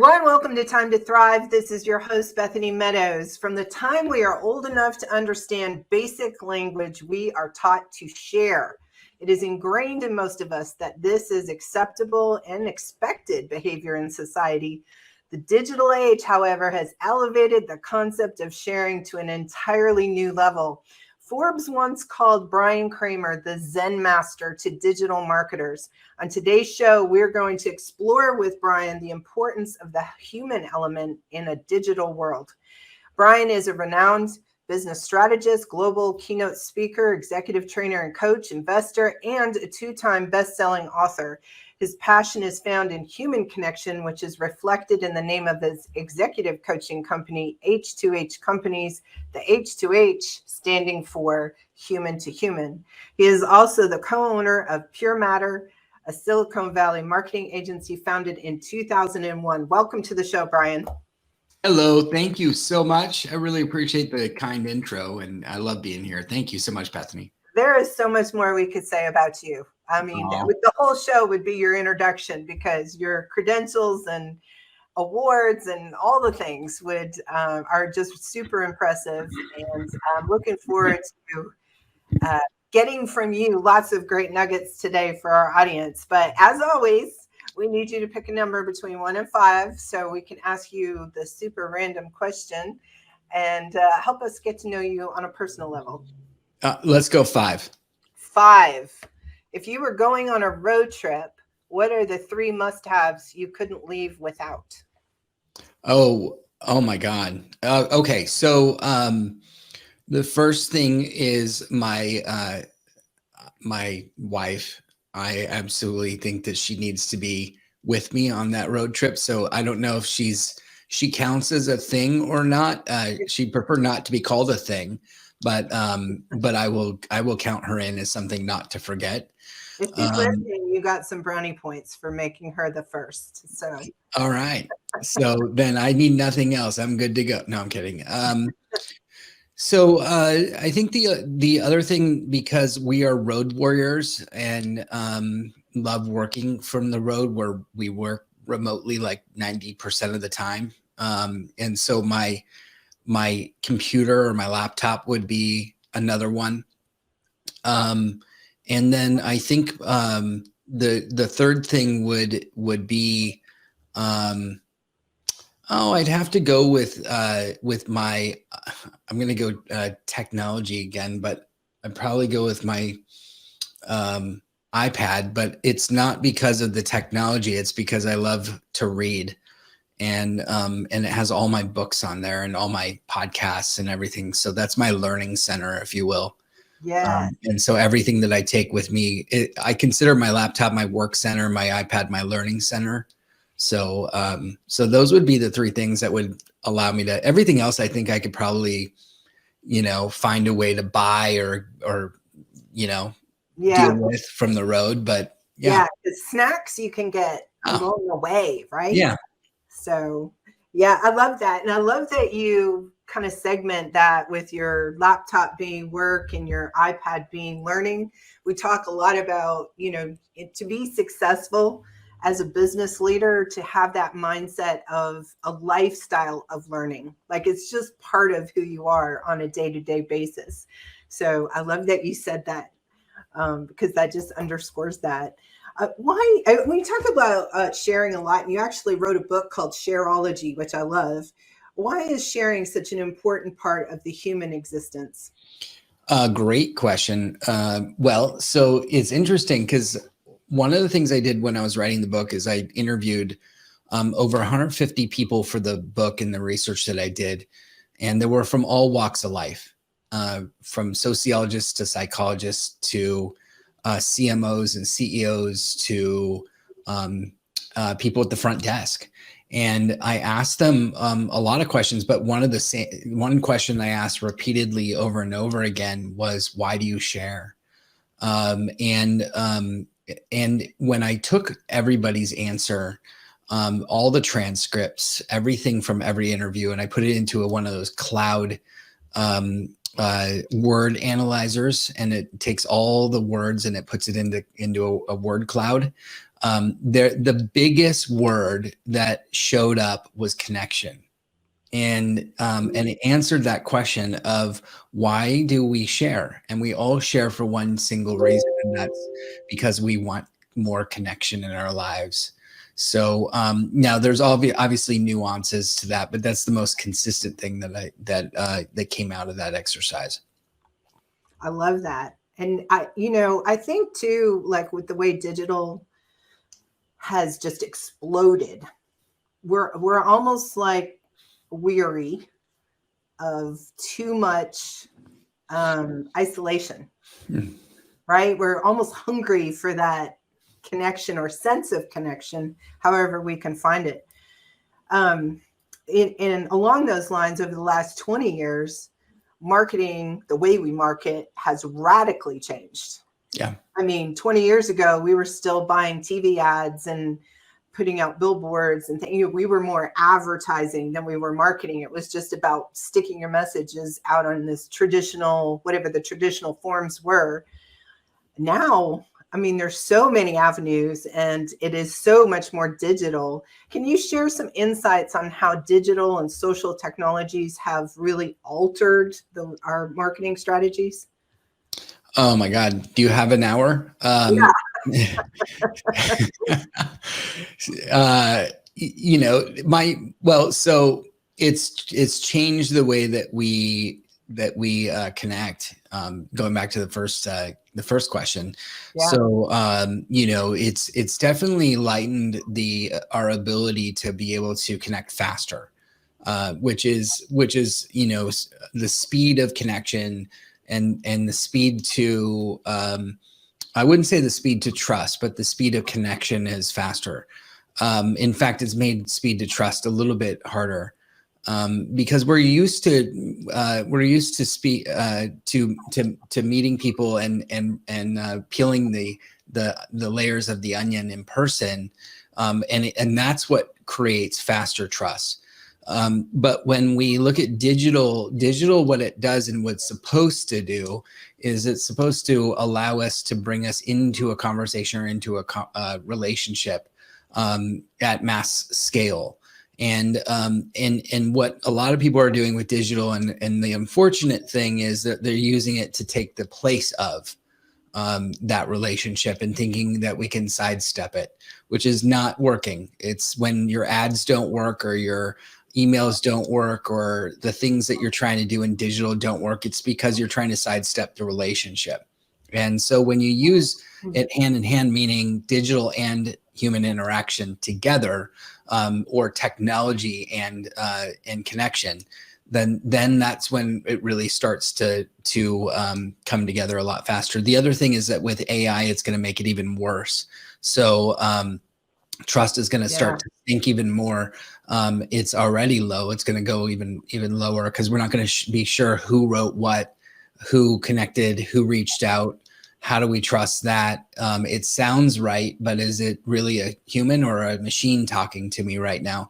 everyone. Welcome to Time to Thrive. This is your host, Bethany Meadows. From the time we are old enough to understand basic language, we are taught to share. It is ingrained in most of us that this is acceptable and expected behavior in society. The digital age, however, has elevated the concept of sharing to an entirely new level. Forbes once called Bryan Kramer the Zen Master to digital marketers. On today's show, we're going to explore with Bryan the importance of the human element in a digital world. Bryan is a renowned business strategist, global keynote speaker, executive trainer and coach, investor, and a two-time best-selling author. His passion is found in human connection, which is reflected in the name of his executive coaching company, H2H Companies, the H2H standing for human to human. He is also the co-owner of PureMatter, a Silicon Valley marketing agency founded in 2001. Welcome to the show, Bryan. Hello, thank you so much. I really appreciate the kind intro, and I love being here. Thank you so much, Bethany. There is so much more we could say about you. I mean, the whole show would be your introduction, because your credentials and awards and all the things are just super impressive. And I'm looking forward to getting from you lots of great nuggets today for our audience. But as always, we need you to pick a number between 1 and 5 so we can ask you the super random question and help us get to know you on a personal level. Let's go 5. 5. If you were going on a road trip, what are the 3 must-haves you couldn't leave without? Oh my God. Okay. So the first thing is my wife. I absolutely think that she needs to be with me on that road trip. So I don't know if she counts as a thing or not. She'd prefer not to be called a thing, but I will count her in as something not to forget. If she's listening, you got some brownie points for making her the first. So all right. So then I need nothing else. I'm good to go. No, I'm kidding. So I think the other thing, because we are road warriors and love working from the road, where we work remotely like 90% of the time. And so my computer or my laptop would be another one. And then I think the third thing would be I'd have to go with my I'm going to go technology again, but I'd probably go with my iPad. But it's not because of the technology; it's because I love to read, and it has all my books on there and all my podcasts and everything. So that's my learning center, if you will. Yeah. And so everything that I take with me, I consider my laptop my work center, my iPad my learning center. So so those would be the 3 things that would allow me to. Everything else, I think I could probably, find a way to buy or deal with from the road. But the snacks you can get along the way, right? Yeah. So yeah, I love that. And I love that you kind of segment that with your laptop being work and your iPad being learning. We talk a lot about, to be successful as a business leader, to have that mindset of a lifestyle of learning. Like, it's just part of who you are on a day-to-day basis. So I love that you said that, because that just underscores that. When you talk about sharing a lot, and you actually wrote a book called Shareology, which I love. Why is sharing such an important part of the human existence? Great question. Well, so it's interesting because one of the things I did when I was writing the book is I interviewed over 150 people for the book and the research that I did. And they were from all walks of life, from sociologists to psychologists to CMOs and CEOs to people at the front desk. And I asked them a lot of questions, but one question I asked repeatedly over and over again was, why do you share? And when I took everybody's answer, all the transcripts, everything from every interview, and I put it into one of those cloud word analyzers, and it takes all the words and it puts it into a word cloud. The biggest word that showed up was connection. And it answered that question of why do we share? And we all share for one single reason, and that's because we want more connection in our lives. So now there's obviously nuances to that, but that's the most consistent thing that came out of that exercise. I love that. And I think too, like with the way digital has just exploded, we're almost like weary of too much isolation, right? We're almost hungry for that connection or sense of connection, however we can find it. And along those lines, over the last 20 years, marketing, the way we market, has radically changed. Yeah. I mean, 20 years ago, we were still buying TV ads and putting out billboards and things. We were more advertising than we were marketing. It was just about sticking your messages out on this traditional, whatever the traditional forms were. Now, I mean, there's so many avenues and it is so much more digital. Can you share some insights on how digital and social technologies have really altered our marketing strategies? Oh my God. Do you have an hour? Yeah. So it's changed the way that we connect. Going back to the first question. Yeah. So, it's definitely lightened our ability to be able to connect faster, which is, the speed of connection and the speed to, I wouldn't say the speed to trust, but the speed of connection is faster. In fact, it's made speed to trust a little bit harder. Because we're used to speak to meeting people and peeling the layers of the onion in person, and that's what creates faster trust. But when we look at digital, what it does and what's supposed to do is it's supposed to allow us to bring us into a conversation or into a relationship at mass scale. And what a lot of people are doing with digital, and the unfortunate thing is that they're using it to take the place of that relationship and thinking that we can sidestep it, which is not working. It's when your ads don't work or your emails don't work or the things that you're trying to do in digital don't work. It's because you're trying to sidestep the relationship. And so when you use it hand in hand, meaning digital and human interaction together, or technology and connection, then that's when it really starts to come together a lot faster. The other thing is that with AI, it's going to make it even worse. So trust is going to start to sink even more. It's already low. It's going to go even lower because we're not going to be sure who wrote what, who connected, who reached out. How do we trust that? It sounds right, but is it really a human or a machine talking to me right now?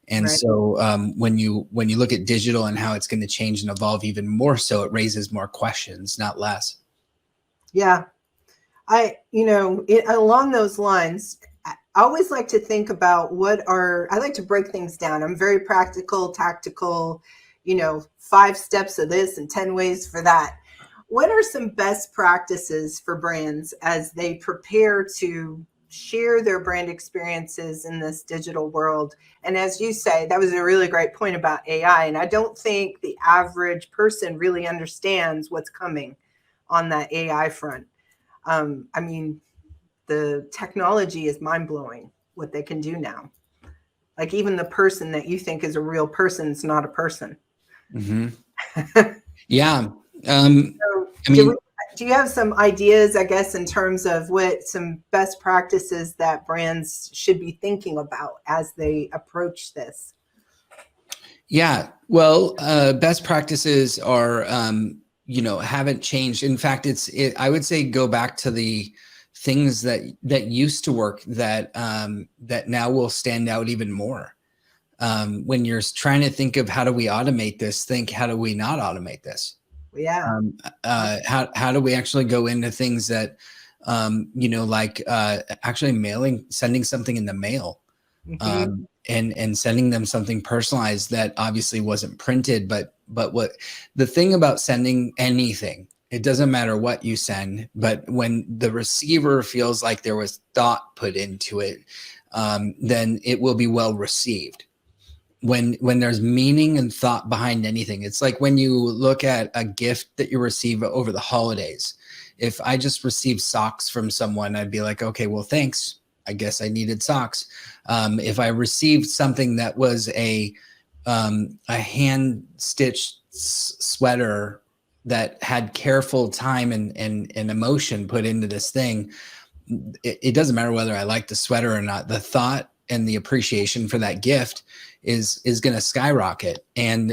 And so when you look at digital and how it's going to change and evolve even more so, it raises more questions, not less. Yeah. Along those lines, I always like to think about I like to break things down. I'm very practical, tactical, 5 steps of this and 10 ways for that. What are some best practices for brands as they prepare to share their brand experiences in this digital world? And as you say, that was a really great point about AI. And I don't think the average person really understands what's coming on that AI front. I mean, the technology is mind-blowing what they can do now. Like even the person that you think is a real person is not a person. Mm-hmm. Yeah. Do you have some ideas, I guess, in terms of what some best practices that brands should be thinking about as they approach this? Yeah, well, best practices are, haven't changed. In fact, I would say go back to the things that used to work that now will stand out even more. When you're trying to think of how do we automate this, think how do we not automate this? Yeah. How do we actually go into things that like actually sending something in the mail, Mm-hmm. and sending them something personalized that obviously wasn't printed, but what the thing about sending anything, it doesn't matter what you send, but when the receiver feels like there was thought put into it, then it will be well received. When there's meaning and thought behind anything, it's like when you look at a gift that you receive over the holidays. If I just received socks from someone, I'd be like, okay, well, thanks. I guess I needed socks. If I received something that was a hand stitched sweater that had careful time and emotion put into this thing, it doesn't matter whether I like the sweater or not. The thought and the appreciation for that gift is going to skyrocket. And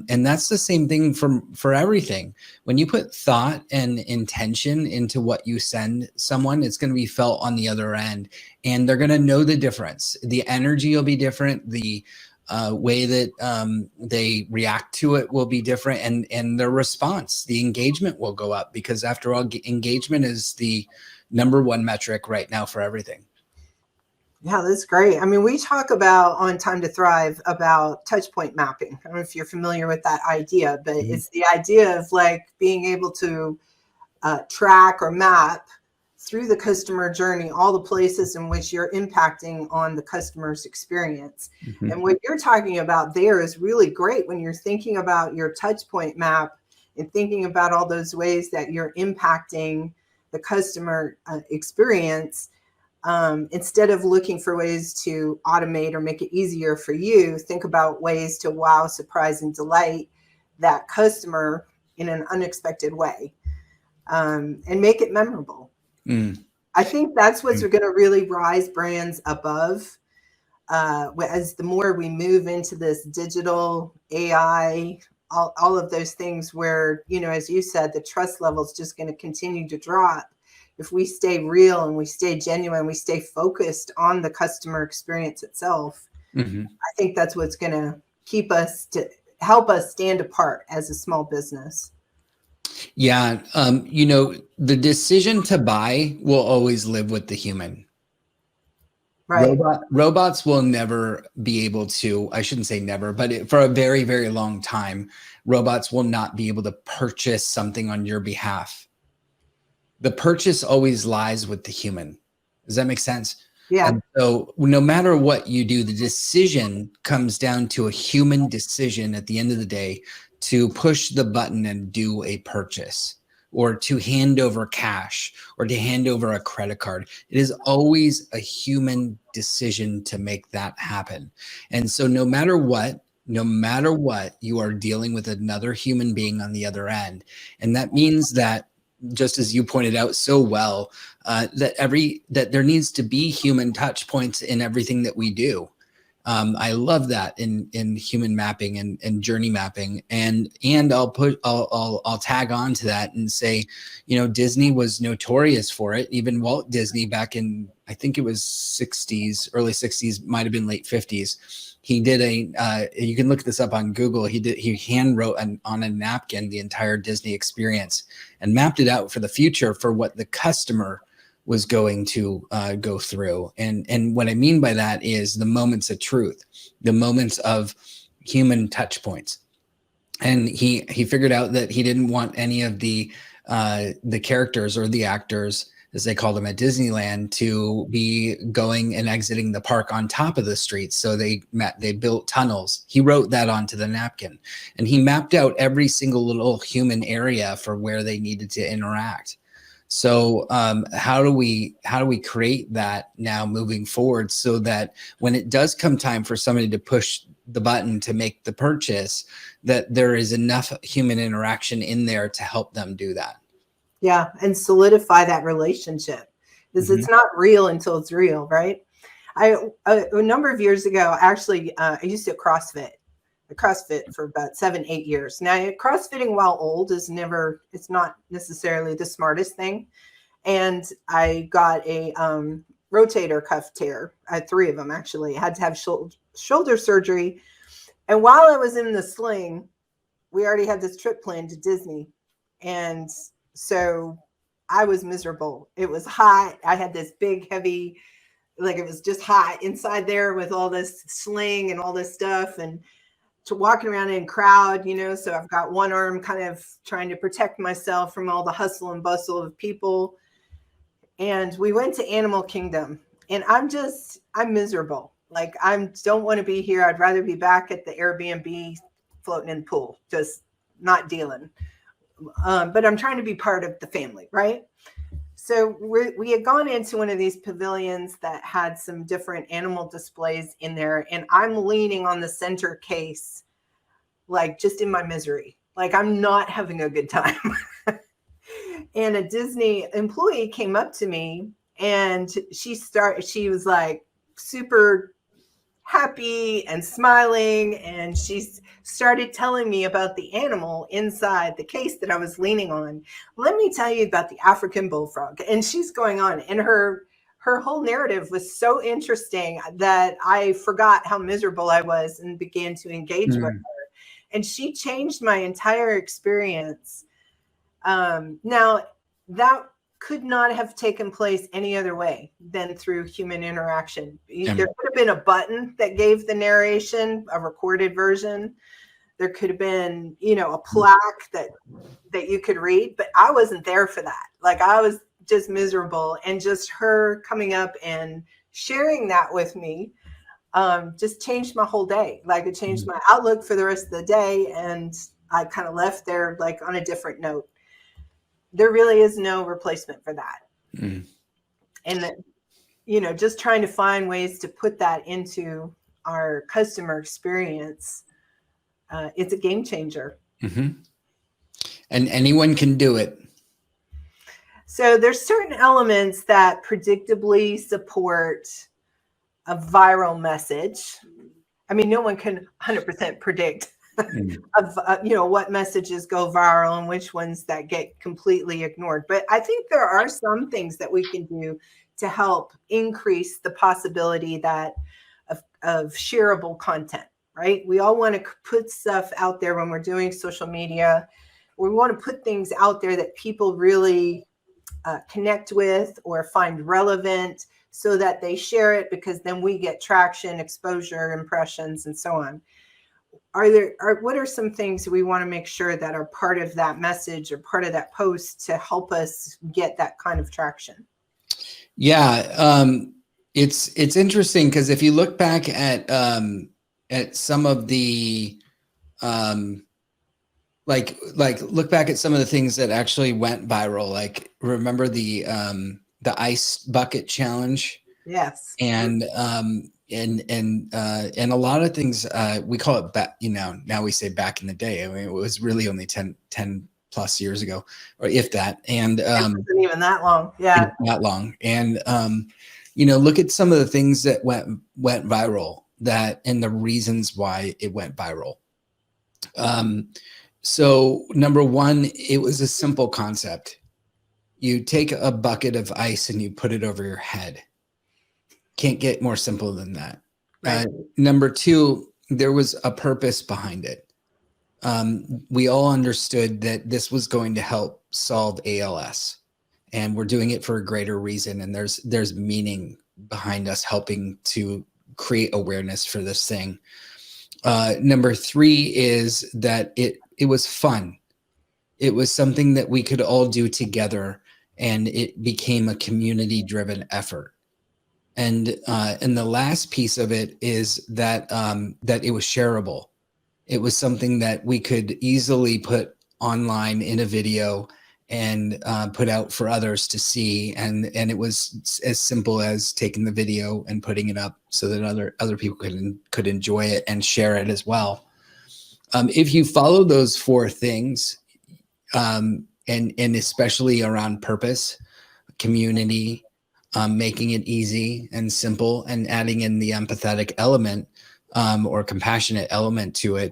that's the same thing for everything. When you put thought and intention into what you send someone, it's going to be felt on the other end, and they're going to know the difference. The energy will be different. The way that they react to it will be different, and their response, the engagement will go up, because after all, engagement is the number one metric right now for everything. Yeah, that's great. I mean, we talk about on Time to Thrive about touch point mapping. I don't know if you're familiar with that idea, but it's the idea of like being able to track or map through the customer journey all the places in which you're impacting on the customer's experience. And what you're talking about there is really great when you're thinking about your touch point map and thinking about all those ways that you're impacting the customer experience. Instead of looking for ways to automate or make it easier for you, think about ways to wow, surprise, and delight that customer in an unexpected way, and make it memorable. I think that's what's going to really rise brands above as the more we move into this digital AI, all of those things where, as you said, the trust level is just going to continue to drop. If we stay real and we stay genuine, we stay focused on the customer experience itself, I think that's what's going to help us stand apart as a small business. Yeah. The decision to buy will always live with the human. Right. Robots will never be able to, I shouldn't say never, but for a very, very long time, robots will not be able to purchase something on your behalf. The purchase always lies with the human. Does that make sense? Yeah. And so no matter what you do, the decision comes down to a human decision at the end of the day to push the button and do a purchase, or to hand over cash, or to hand over a credit card. It is always a human decision to make that happen. And so no matter what, you are dealing with another human being on the other end. And that means that, just as you pointed out so well, that there needs to be human touch points in everything that we do. I love that in human mapping and journey mapping, and I'll tag on to that and say, Disney was notorious for it. Even Walt Disney back in, I think it was early 60s, might have been late 50s. He did you can look this up on Google. He hand wrote on a napkin the entire Disney experience and mapped it out for the future for what the customer was going to go through. And what I mean by that is the moments of truth, the moments of human touch points. And he figured out that he didn't want any of the characters or the actors, as they call them at Disneyland, to be going and exiting the park on top of the streets. So they built tunnels. He wrote that onto the napkin, and he mapped out every single little human area for where they needed to interact. So how do we create that now moving forward, so that when it does come time for somebody to push the button to make the purchase, that there is enough human interaction in there to help them do that? Yeah, and solidify that relationship, because it's not real until it's real, right? A number of years ago, actually, I used to CrossFit for about 7-8 years. Now, CrossFitting while old it's not necessarily the smartest thing. And I got a rotator cuff tear. I had 3 of them, actually. I had to have shoulder surgery. And while I was in the sling, we already had this trip planned to Disney. And so I was miserable. It was hot. I had this big, heavy, like it was just hot inside there with all this sling and all this stuff, and to walking around in crowd, so I've got one arm kind of trying to protect myself from all the hustle and bustle of people. And we went to Animal Kingdom, and I'm miserable. Like, I don't want to be here. I'd rather be back at the Airbnb floating in the pool, just not dealing. But I'm trying to be part of the family, right? So we had gone into one of these pavilions that had some different animal displays in there, and I'm leaning on the center case, like just in my misery. Like, I'm not having a good time. And a Disney employee came up to me, and she was like super happy and smiling, and she started telling me about the animal inside the case that I was leaning on. Let me tell you about the African bullfrog. And she's going on, and her whole narrative was so interesting that I forgot how miserable I was and began to engage with her. And she changed my entire experience. Now, that could not have taken place any other way than through human interaction. There could have been a button that gave the narration, a recorded version. There could have been, a plaque that you could read, but I wasn't there for that. Like, I was just miserable, and just her coming up and sharing that with me just changed my whole day. Like, it changed my outlook for the rest of the day, and I kind of left there like on a different note. There really is no replacement for that. And just trying to find ways to put that into our customer experience, it's a game changer. And anyone can do it. So there's certain elements that predictably support a viral message. I mean, no one can 100% predict of what messages go viral and which ones that get completely ignored. But I think there are some things that we can do to help increase the possibility that of shareable content, right? We all want to put stuff out there when we're doing social media. We want to put things out there that people really connect with or find relevant, so that they share it, because then we get traction, exposure, impressions, and so on. What are some things we want to make sure that are part of that message or part of that post to help us get that kind of traction? Yeah, it's interesting, because if you look back at some of the look back at some of the things that actually went viral. Like, remember the ice bucket challenge? Yes. And a lot of things, we call it back, now we say back in the day. I mean, it was really only 10 plus years ago, or if that. And it wasn't even that long. Yeah. That long. And look at some of the things that went viral, and the reasons why it went viral. So number one, it was a simple concept. You take a bucket of ice and you put it over your head. Can't get more simple than that. Right. Number two, there was a purpose behind it. We all understood that this was going to help solve ALS, and we're doing it for a greater reason. And there's meaning behind us helping to create awareness for this thing. Number three is that it was fun. It was something that we could all do together, and it became a community-driven effort. And the last piece of it is that that it was shareable. It was something that we could easily put online in a video and put out for others to see. And it was as simple as taking the video and putting it up so that other people could enjoy it and share it as well. If you follow those four things, and especially around purpose, community, making it easy and simple, and adding in the empathetic element or compassionate element to it,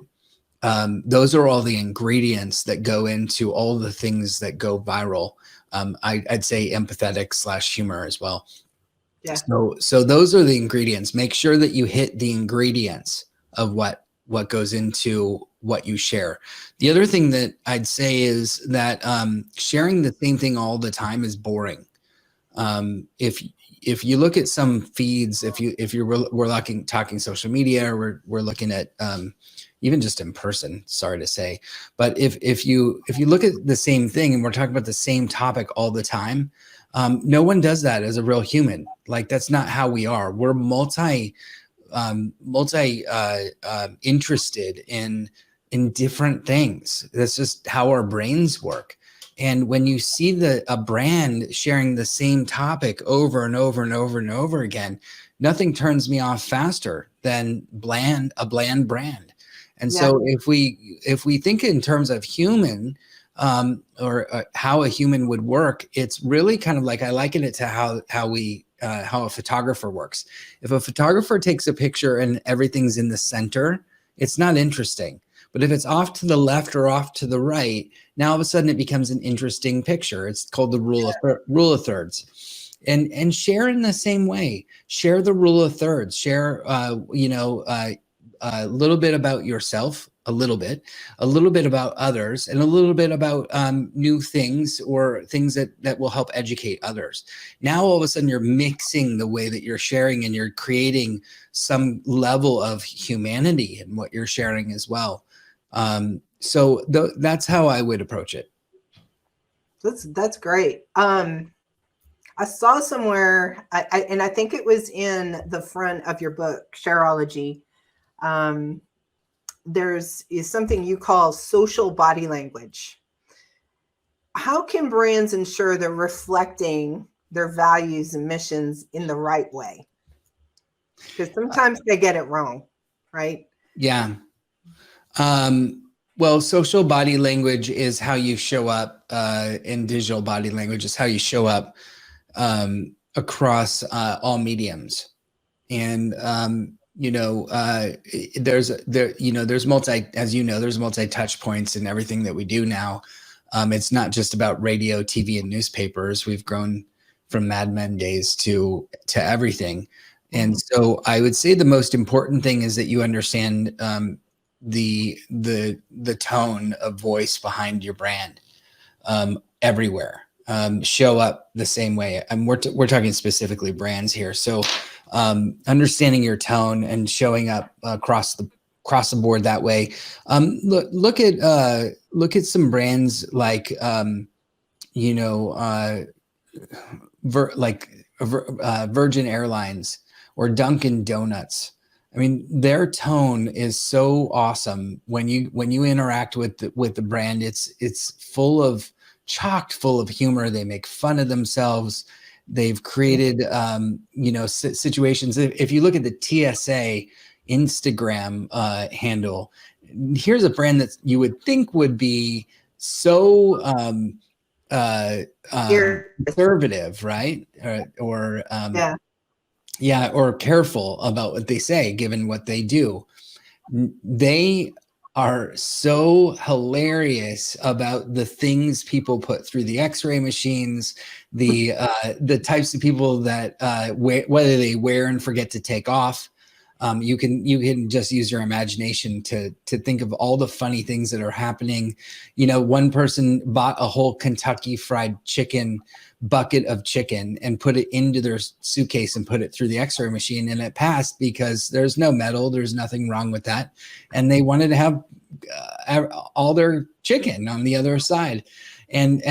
those are all the ingredients that go into all the things that go viral. I'd say empathetic / humor as well. Yeah. So those are the ingredients. Make sure that you hit the ingredients of what what goes into what you share. The other thing that I'd say is that sharing the same thing all the time is boring. If you look at some feeds, we're talking social media, or we're looking at even just in person, sorry to say, but if you look at the same thing and we're talking about the same topic all the time, no one does that as a real human. Like, that's not how we are. We're multi interested in different things. That's just how our brains work. And when you see a brand sharing the same topic over and over and over and over again, nothing turns me off faster than a bland brand. And so if we think in terms of human, or how a human would work, it's really kind of like, I liken it to how a photographer works. If a photographer takes a picture and everything's in the center, it's not interesting. But if it's off to the left or off to the right, now all of a sudden it becomes an interesting picture. It's called the rule of thirds. And share in the same way. Share the rule of thirds. Share, a little bit about yourself, a little bit about others, and a little bit about new things, or things that will help educate others. Now, all of a sudden, you're mixing the way that you're sharing, and you're creating some level of humanity in what you're sharing as well. So that's how I would approach it. That's great. I saw somewhere, and I think it was in the front of your book, Shareology. Is something you call social body language. How can brands ensure they're reflecting their values and missions in the right way? Because sometimes they get it wrong, right? Yeah. Well, social body language is how you show up, and digital body language is how you show up across all mediums. And there's multi touch points in everything that we do now. It's not just about radio, TV, and newspapers. We've grown from Mad Men days to everything. And so I would say the most important thing is that you understand the tone of voice behind your brand everywhere. Show up the same way. And we're talking specifically brands here. So understanding your tone and showing up across the board that way. Look at some brands like Virgin Airlines or Dunkin' Donuts. I mean, their tone is so awesome when you interact with the brand. It's chocked full of humor. They make fun of themselves. They've created situations. If you look at the TSA Instagram handle, here's a brand that you would think would be so conservative, right? Or careful about what they say, given what they do. They are so hilarious about the things people put through the X-ray machines, the types of people that whether they wear and forget to take off. You can just use your imagination to think of all the funny things that are happening. One person bought a whole Kentucky Fried Chicken bucket of chicken and put it into their suitcase and put it through the X-ray machine, and it passed because there's no metal, there's nothing wrong with that, and they wanted to have all their chicken on the other side. And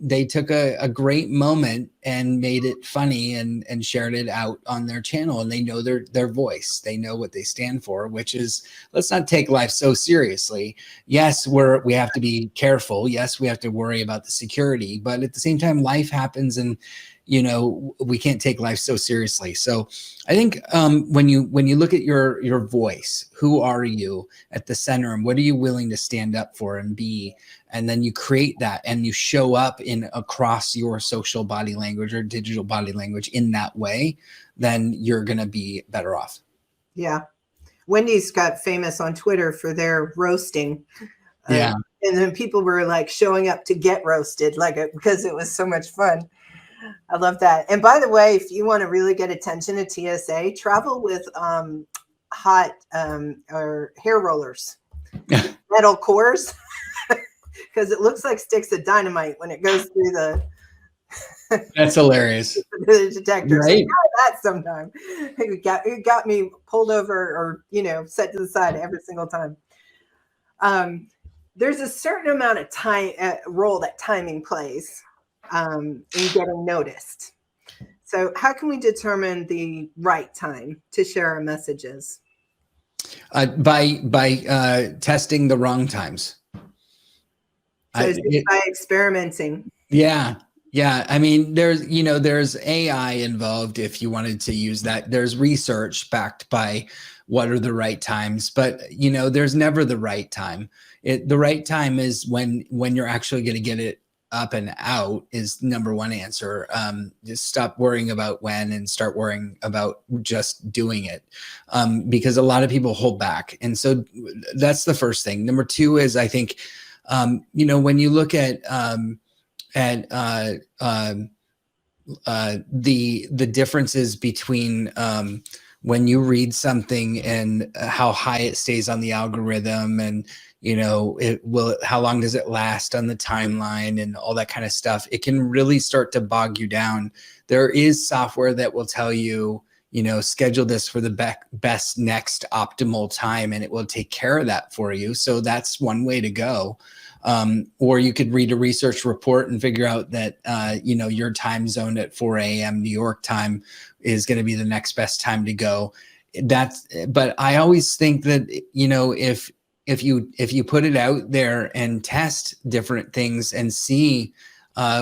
they took a great moment and made it funny and shared it out on their channel. And they know their voice. They know what they stand for, which is, let's not take life so seriously. Yes, we have to be careful. Yes, we have to worry about the security, but at the same time, life happens, and we can't take life so seriously. So I think when you look at your voice, who are you at the center, and what are you willing to stand up for and be? And then you create that, and you show up across your social body language or digital body language in that way, then you're going to be better off. Yeah. Wendy's got famous on Twitter for their roasting. Yeah. And then people were like showing up to get roasted, because it was so much fun. I love that. And by the way, if you want to really get attention at TSA, travel with hot or hair rollers, metal cores, because it looks like sticks of dynamite when it goes through the That's hilarious. the detector. Right. So try that sometime. It got me pulled over or, set to the side every single time. There's a certain amount of time role that timing plays in getting noticed. So how can we determine the right time to share our messages? By testing the wrong times. So by experimenting. Yeah. Yeah. I mean, there's AI involved if you wanted to use that. There's research backed by what are the right times, but there's never the right time. The right time is when you're actually going to get it up and out is number one answer. Just stop worrying about when and start worrying about just doing it. Because a lot of people hold back. And so that's the first thing. Number two is, I think, when you look at the differences between when you read something and how high it stays on the algorithm, and how long does it last on the timeline and all that kind of stuff, it can really start to bog you down. There is software that will tell you, schedule this for the best next optimal time, and it will take care of that for you. So that's one way to go. Or you could read a research report and figure out that, your time zone at 4 a.m. New York time is going to be the next best time to go. But I always think that, if you put it out there and test different things and see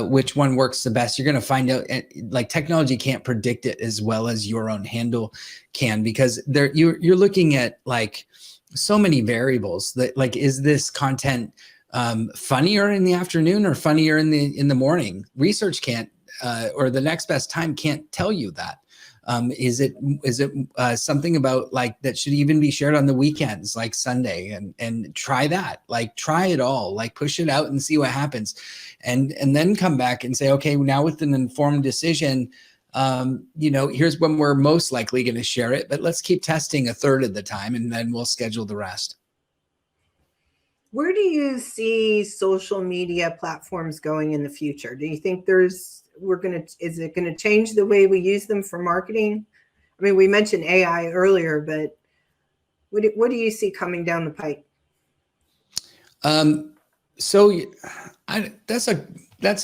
which one works the best, you're going to find out. Like, technology can't predict it as well as your own handle can, because you're looking at like so many variables that, like, is this content funnier in the afternoon or funnier in the morning? Research can't, or the next best time can't tell you that. Is it something about like that should even be shared on the weekends, like Sunday, and try that, like try it all, like push it out and see what happens. And then come back and say, okay, now with an informed decision, here's when we're most likely going to share it, but let's keep testing a third of the time and then we'll schedule the rest. Where do you see social media platforms going in the future? Do you think is it going to change the way we use them for marketing? I mean, we mentioned AI earlier, but what do you see coming down the pike? That's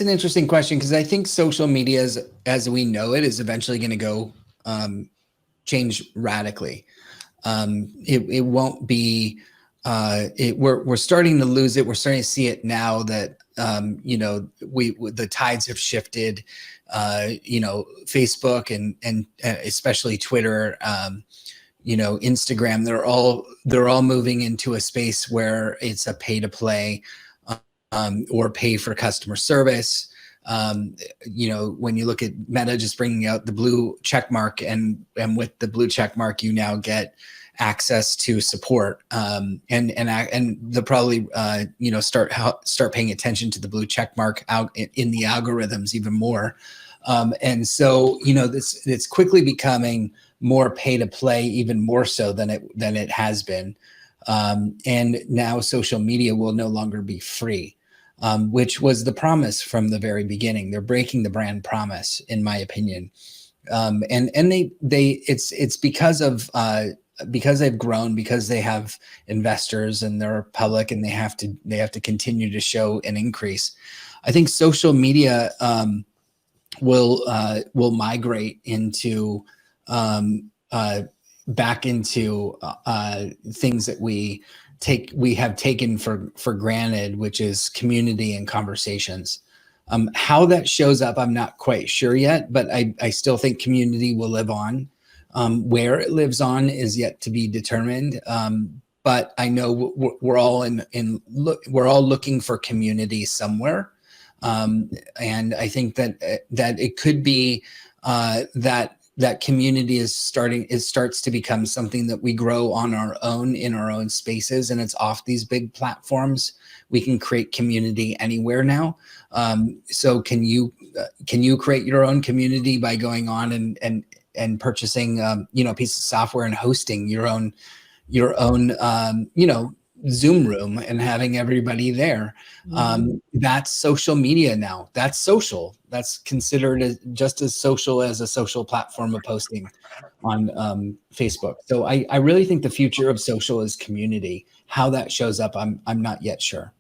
an interesting question, because I think social media as we know it is eventually going to go change radically. It won't be. We're starting to lose it. We're starting to see it now that the tides have shifted. Facebook and especially Twitter, Instagram. They're all moving into a space where it's a pay to play or pay for customer service. When you look at Meta just bringing out the blue check mark, and with the blue check mark, you now get access to support, and they'll probably start paying attention to the blue check mark out in the algorithms even more, and so it's quickly becoming more pay to play, even more so than it has been, and now social media will no longer be free, which was the promise from the very beginning. They're breaking the brand promise, in my opinion, and it's because they've grown, because they have investors and they're public, and they have to continue to show an increase. I think social media will migrate into back into things that we have taken for granted, which is community and conversations. How that shows up, I'm not quite sure yet, but I still think community will live on. Where it lives on is yet to be determined. But I know we're all looking for community somewhere. And I think that it could be that community starts to become something that we grow on our own, in our own spaces, and it's off these big platforms. We can create community anywhere now. So can you create your own community by going on and purchasing, a piece of software and hosting your own, Zoom room and having everybody there. That's social media now. That's social. That's considered just as social as a social platform of posting on Facebook. So I really think the future of social is community. How that shows up, I'm not yet sure.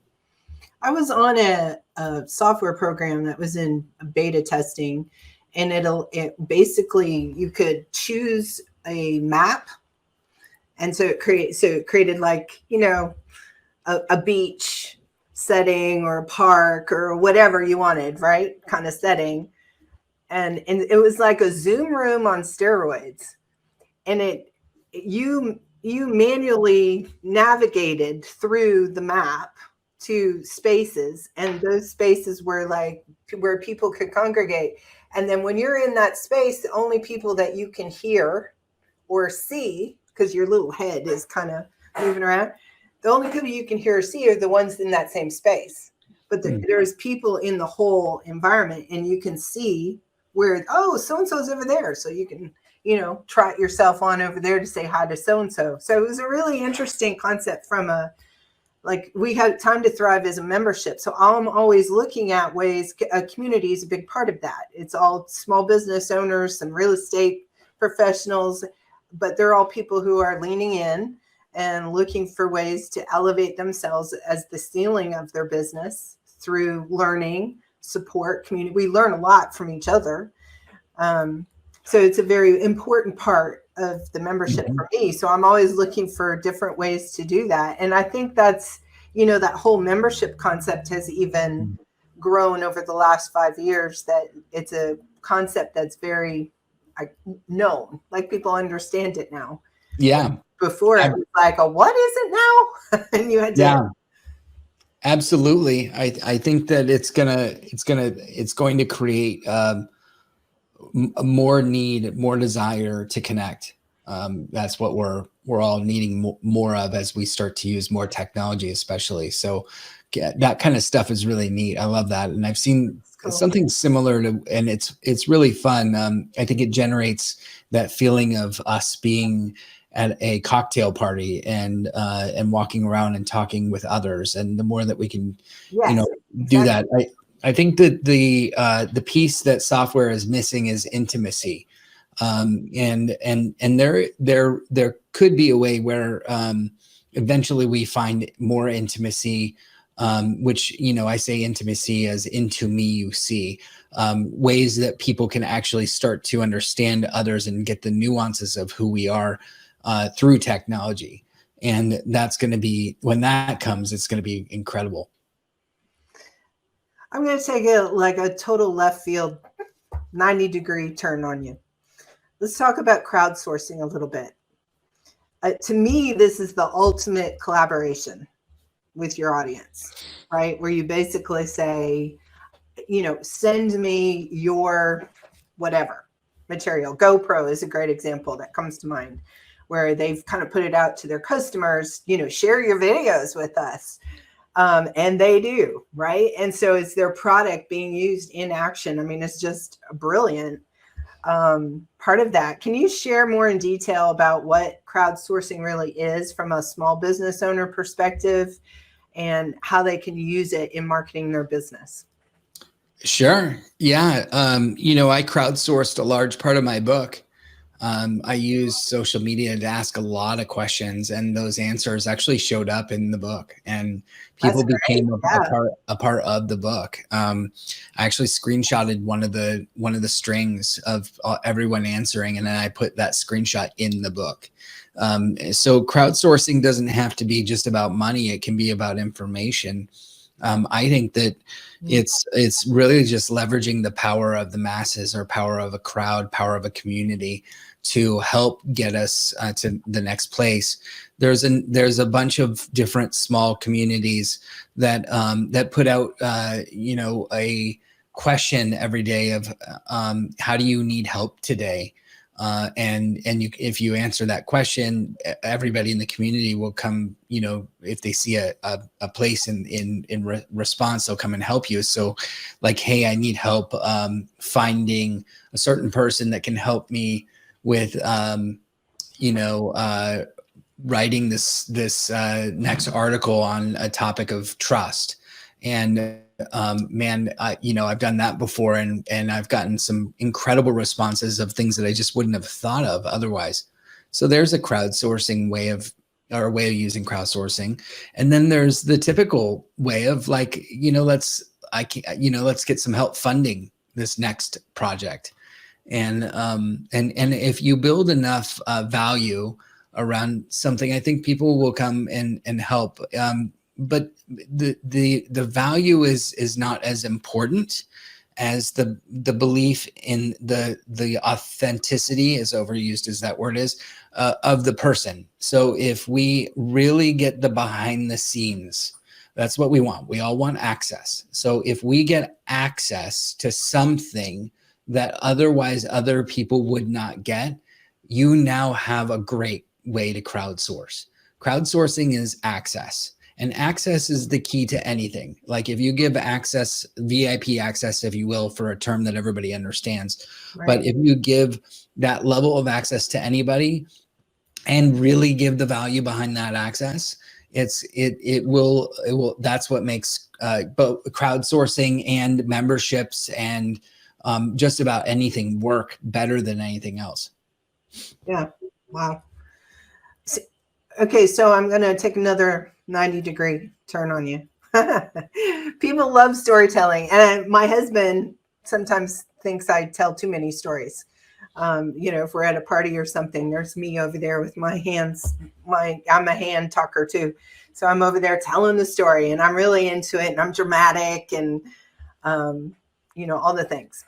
I was on a software program that was in beta testing, and it basically, you could choose a map. And so it created like, a beach setting or a park or whatever you wanted, right? Kind of setting. And it was like a Zoom room on steroids. And you manually navigated through the map to spaces, and those spaces were like where people could congregate. And then when you're in that space, the only people that you can hear or see, because your little head is kind of moving around, the only people you can hear or see are the ones in that same space. But there's people in the whole environment, and you can see where, oh, so-and-so's over there. So you can, trot yourself on over there to say hi to so-and-so. So it was a really interesting concept we had Time to Thrive as a membership. So I'm always looking at ways, a community is a big part of that. It's all small business owners, some real estate professionals, but they're all people who are leaning in and looking for ways to elevate themselves as the ceiling of their business through learning, support, community. We learn a lot from each other. So it's a very important part of the membership for me. So I'm always looking for different ways to do that. And I think that's, that whole membership concept has even grown over the last 5 years, that it's a concept that's very known, like people understand it now. Yeah. Before it was like, what is it now? And you had to. Yeah. Absolutely. I think that it's going to create more need, more desire to connect. That's what we're all needing more of as we start to use more technology, especially. So that kind of stuff is really neat. I love that. And I've seen something similar and it's really fun. I think it generates that feeling of us being at a cocktail party and walking around and talking with others. And the more that we can, do that, I think that the piece that software is missing is intimacy. And there could be a way where eventually we find more intimacy, which, I say intimacy as into me, you see, ways that people can actually start to understand others and get the nuances of who we are through technology. And that's going to be, when that comes, it's going to be incredible. I'm going to take a total left field 90-degree turn on you. Let's talk about crowdsourcing a little bit. To me, this is the ultimate collaboration with your audience, right? Where you basically say, send me your whatever material. GoPro is a great example that comes to mind, where they've kind of put it out to their customers, share your videos with us. And they do, right? And so it's their product being used in action. I mean, it's just a brilliant part of that. Can you share more in detail about what crowdsourcing really is from a small business owner perspective and how they can use it in marketing their business? Sure. Yeah. I crowdsourced a large part of my book. I used social media to ask a lot of questions, and those answers actually showed up in the book, and people became a part of the book. I actually screenshotted one of the strings of everyone answering, and then I put that screenshot in the book. So crowdsourcing doesn't have to be just about money. It can be about information. I think that it's really just leveraging the power of the masses, or power of a crowd, power of a community, to help get us to the next place. There's a bunch of different small communities that put out a question every day of how do you need help today? If you answer that question, everybody in the community will come, if they see a place in response, they'll come and help you. So like, hey, I need help finding a certain person that can help me with writing this next article on a topic of trust. And man, I've done that before, and I've gotten some incredible responses of things that I just wouldn't have thought of otherwise. So there's a crowdsourcing way of using crowdsourcing. And then there's the typical way of like, let's get some help funding this next project. And if you build enough value around something, I think people will come and help. But the value is not as important as the belief in the authenticity, as overused as that word is, of the person. So if we really get the behind the scenes, that's what we want. We all want access. So if we get access to something that otherwise other people would not get, you now have a great way to crowdsource. Crowdsourcing is access. And access is the key to anything. Like if you give access, VIP access, if you will, for a term that everybody understands. Right. But if you give that level of access to anybody and really give the value behind that access, it will that's what makes both crowdsourcing and memberships and just about anything work better than anything else. Yeah. Wow. Okay, so I'm going to take another 90-degree turn on you. People love storytelling, and my husband sometimes thinks I tell too many stories. If we're at a party or something, there's me over there with my hands. I'm a hand talker too, so I'm over there telling the story, and I'm really into it, and I'm dramatic, and all the things.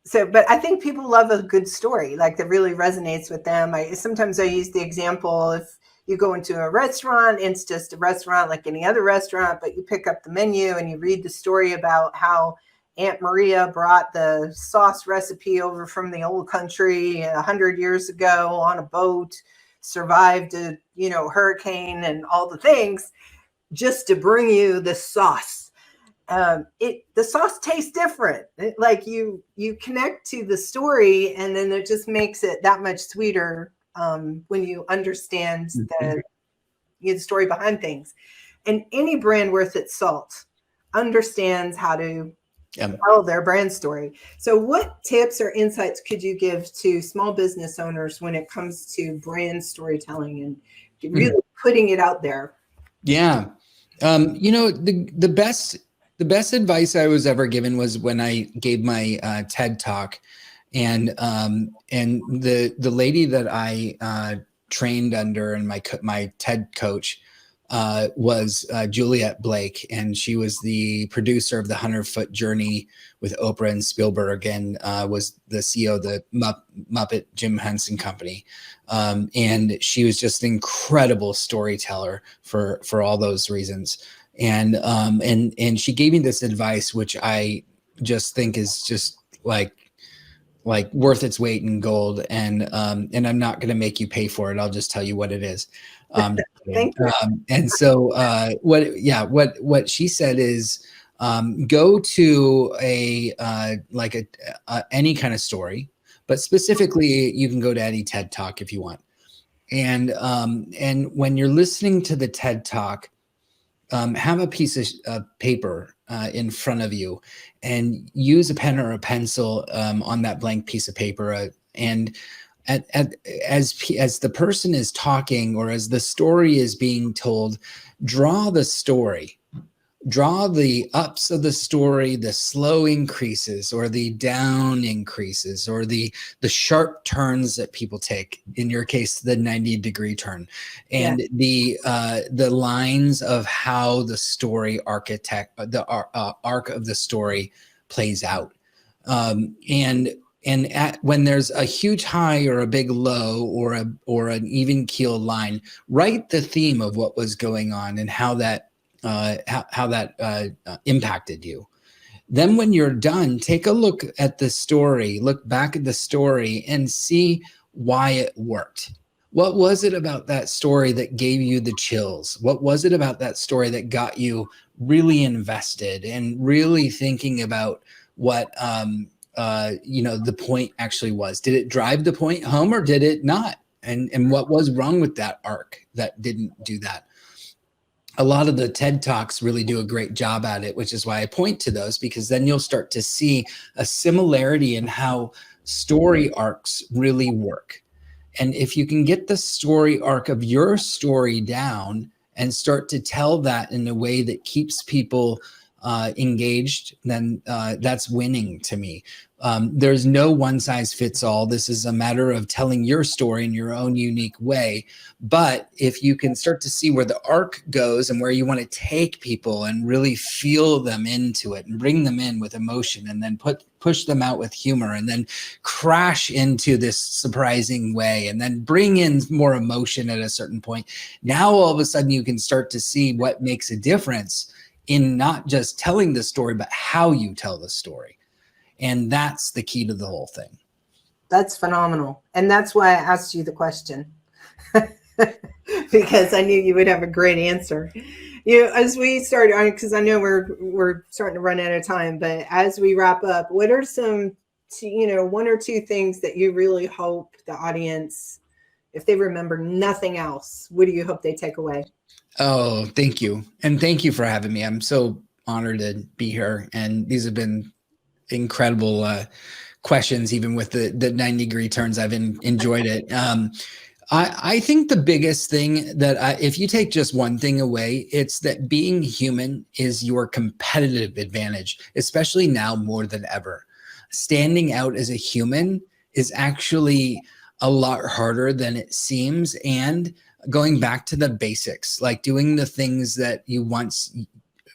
So, but I think people love a good story, like that really resonates with them. Sometimes I use the example, if you go into a restaurant, it's just a restaurant like any other restaurant, but you pick up the menu and you read the story about how Aunt Maria brought the sauce recipe over from the old country 100 years ago on a boat, survived a hurricane and all the things, just to bring you the sauce. The sauce tastes different. Like you connect to the story, and then it just makes it that much sweeter when you understand the story behind things. And any brand worth its salt understands how to tell their brand story. So what tips or insights could you give to small business owners when it comes to brand storytelling and really putting it out there? Yeah. The best advice I was ever given was when I gave my TED talk, and the lady that I trained under and my TED coach was Juliet Blake, and she was the producer of the 100-Foot Journey with Oprah and Spielberg, and was the CEO of the Muppet Jim Henson Company, and she was just an incredible storyteller for all those reasons. And she gave me this advice, which I just think is just like worth its weight in gold. And I'm not going to make you pay for it. I'll just tell you what it is. Thank you. And so what she said is, go to any kind of story, but specifically you can go to any TED Talk if you want. And when you're listening to the TED Talk, have a piece of paper in front of you and use a pen or a pencil on that blank piece of paper. And as the person is talking, or as the story is being told, draw the story. Draw the ups of the story, the slow increases or the down increases, or the sharp turns that people take, in your case, the 90-degree turn, and the lines of how the story arc of the story plays out. When there's a huge high or a big low or an even keel line, write the theme of what was going on and how that impacted you. Then when you're done, take a look at the story, look back at the story and see why it worked. What was it about that story that gave you the chills? What was it about that story that got you really invested and really thinking about what the point actually was. Did it drive the point home or did it not? And what was wrong with that arc that didn't do that? A lot of the TED Talks really do a great job at it, which is why I point to those, because then you'll start to see a similarity in how story arcs really work. And if you can get the story arc of your story down and start to tell that in a way that keeps people engaged, then that's winning to me. There's no one size fits all. This is a matter of telling your story in your own unique way. But if you can start to see where the arc goes and where you want to take people and really feel them into it and bring them in with emotion and then push them out with humor and then crash into this surprising way and then bring in more emotion at a certain point, now all of a sudden you can start to see what makes a difference in not just telling the story, but how you tell the story. And that's the key to the whole thing. That's phenomenal. And that's why I asked you the question, because I knew you would have a great answer. As we start on, because I know we're starting to run out of time, but as we wrap up, what are some, one or two things that you really hope the audience, if they remember nothing else, what do you hope they take away? Oh, thank you. And thank you for having me. I'm so honored to be here. And these have been incredible questions, even with the 90-degree turns. I've enjoyed it. I think the biggest thing that if you take just one thing away, it's that being human is your competitive advantage, especially now more than ever. Standing out as a human is actually a lot harder than it seems. And going back to the basics, like doing the things that you once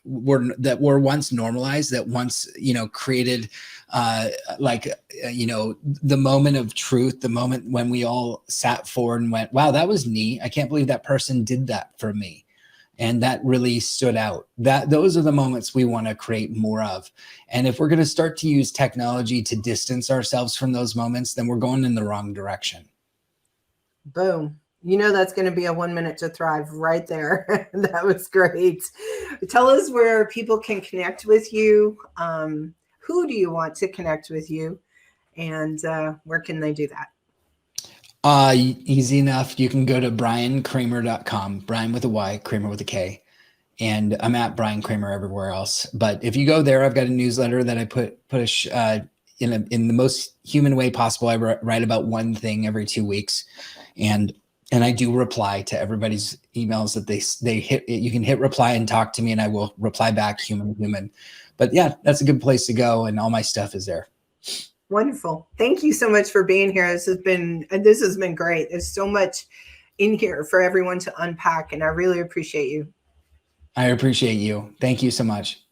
were once normalized, that once, created the moment of truth, the moment when we all sat forward and went, wow, that was neat. I can't believe that person did that for me. And that really stood out. Those are the moments we want to create more of. And if we're going to start to use technology to distance ourselves from those moments, then we're going in the wrong direction. Boom. That's going to be a 1 minute to thrive right there. That was great. Tell us where people can connect with you. Who do you want to connect with you? And where can they do that? Easy enough. You can go to bryankramer.com, Bryan with a Y, Kramer with a K. And I'm at Bryan Kramer everywhere else. But if you go there, I've got a newsletter that I push in the most human way possible. I write about one thing every 2 weeks. And I do reply to everybody's emails that they hit. You can hit reply and talk to me, and I will reply back human to human. But yeah, that's a good place to go, and all my stuff is there. Wonderful. Thank you so much for being here. This has been great. There's so much in here for everyone to unpack, and I really appreciate you. I appreciate you. Thank you so much.